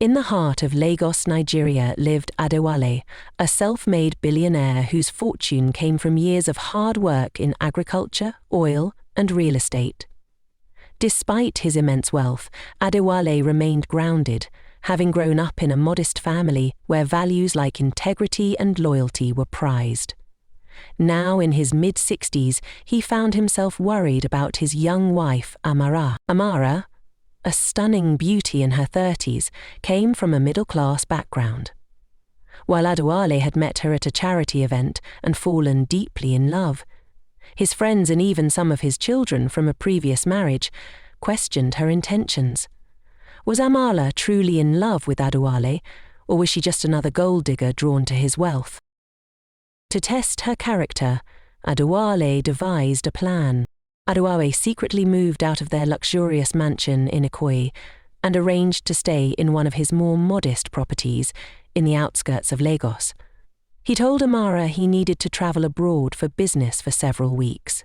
In the heart of Lagos, Nigeria, lived Adewale, a self-made billionaire whose fortune came from years of hard work in agriculture, oil, and real estate. Despite his immense wealth, Adewale remained grounded, having grown up in a modest family where values like integrity and loyalty were prized. Now in his mid-60s, he found himself worried about his young wife, Amara. Amara, a stunning beauty in her 30s, came from a middle-class background. While Adewale had met her at a charity event and fallen deeply in love, his friends and even some of his children from a previous marriage questioned her intentions. Was Amara truly in love with Adewale, or was she just another gold digger drawn to his wealth? To test her character, Adewale devised a plan. Adewale secretly moved out of their luxurious mansion in Ikoyi and arranged to stay in one of his more modest properties in the outskirts of Lagos. He told Amara he needed to travel abroad for business for several weeks.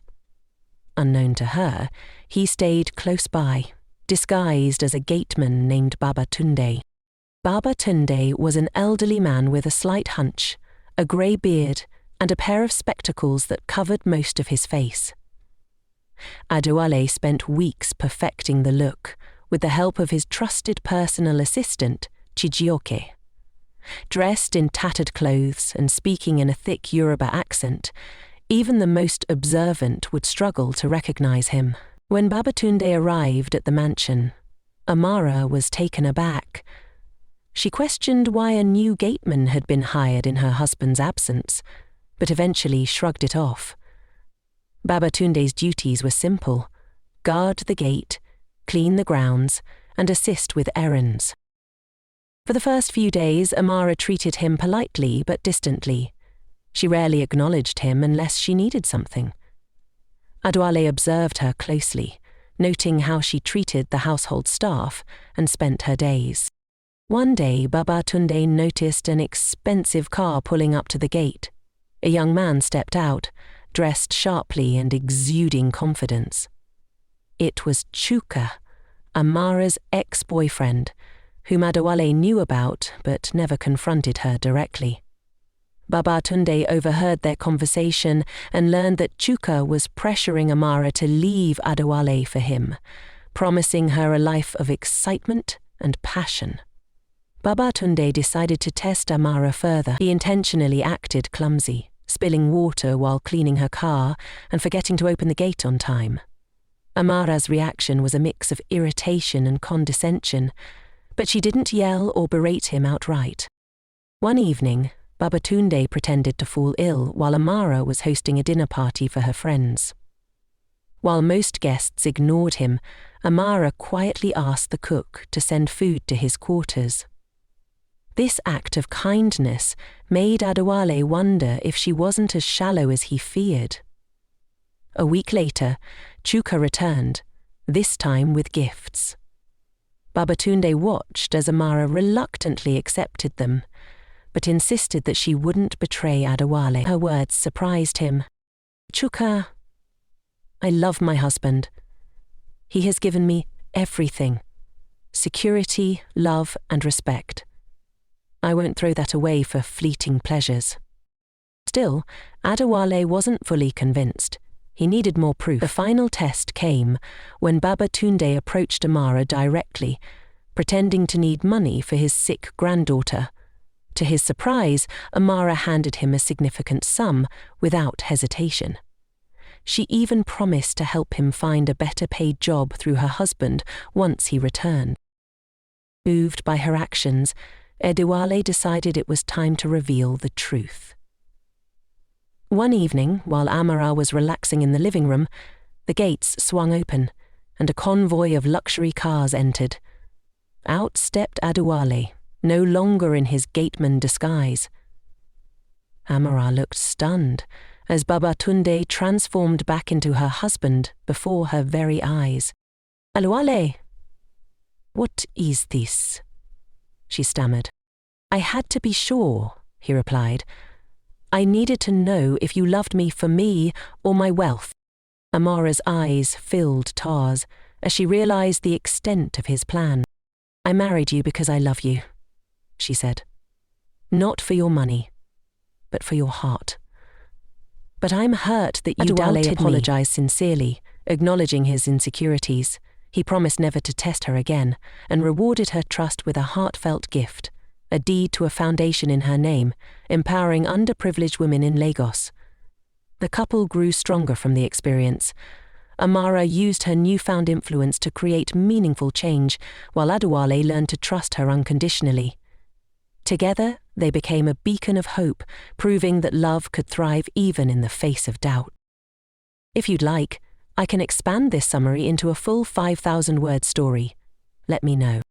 Unknown to her, he stayed close by, disguised as a gateman named Baba Tunde. Baba Tunde was an elderly man with a slight hunch, a grey beard, and a pair of spectacles that covered most of his face. Adewale spent weeks perfecting the look with the help of his trusted personal assistant, Chijioke. Dressed in tattered clothes and speaking in a thick Yoruba accent, even the most observant would struggle to recognize him. When Babatunde arrived at the mansion, Amara was taken aback. She questioned why a new gateman had been hired in her husband's absence, but eventually shrugged it off. Babatunde's duties were simple: guard the gate, clean the grounds, and assist with errands. For the first few days, Amara treated him politely but distantly. She rarely acknowledged him unless she needed something. Adewale observed her closely, noting how she treated the household staff and spent her days. One day, Babatunde noticed an expensive car pulling up to the gate. A young man stepped out, dressed sharply and exuding confidence. It was Chuka, Amara's ex-boyfriend, whom Adewale knew about but never confronted her directly. Babatunde overheard their conversation and learned that Chuka was pressuring Amara to leave Adewale for him, promising her a life of excitement and passion. Babatunde decided to test Amara further. He intentionally acted clumsy, spilling water while cleaning her car and forgetting to open the gate on time. Amara's reaction was a mix of irritation and condescension, but she didn't yell or berate him outright. One evening, Babatunde pretended to fall ill while Amara was hosting a dinner party for her friends. While most guests ignored him, Amara quietly asked the cook to send food to his quarters. This act of kindness made Adewale wonder if she wasn't as shallow as he feared. A week later, Chuka returned, this time with gifts. Babatunde watched as Amara reluctantly accepted them, but insisted that she wouldn't betray Adewale. Her words surprised him. "Chuka, I love my husband. He has given me everything: security, love, and respect. I won't throw that away for fleeting pleasures." Still, Adewale wasn't fully convinced. He needed more proof. The final test came when Babatunde approached Amara directly, pretending to need money for his sick granddaughter. To his surprise, Amara handed him a significant sum without hesitation. She even promised to help him find a better-paid job through her husband once he returned. Moved by her actions, Adewale decided it was time to reveal the truth. One evening, while Amara was relaxing in the living room, the gates swung open, and a convoy of luxury cars entered. Out stepped Adewale, no longer in his gateman disguise. Amara looked stunned as Babatunde transformed back into her husband before her very eyes. "Adewale, what is this?" she stammered. "I had to be sure," he replied. "I needed to know if you loved me for me or my wealth." Amara's eyes filled Tars as she realized the extent of his plan. "I married you because I love you," she said. "Not for your money, but for your heart. But I'm hurt that you doubted me." Adewale apologized sincerely, acknowledging his insecurities. He promised never to test her again, and rewarded her trust with a heartfelt gift, a deed to a foundation in her name, empowering underprivileged women in Lagos. The couple grew stronger from the experience. Amara used her newfound influence to create meaningful change, while Adewale learned to trust her unconditionally. Together, they became a beacon of hope, proving that love could thrive even in the face of doubt. If you'd like, I can expand this summary into a full 5,000-word story. Let me know.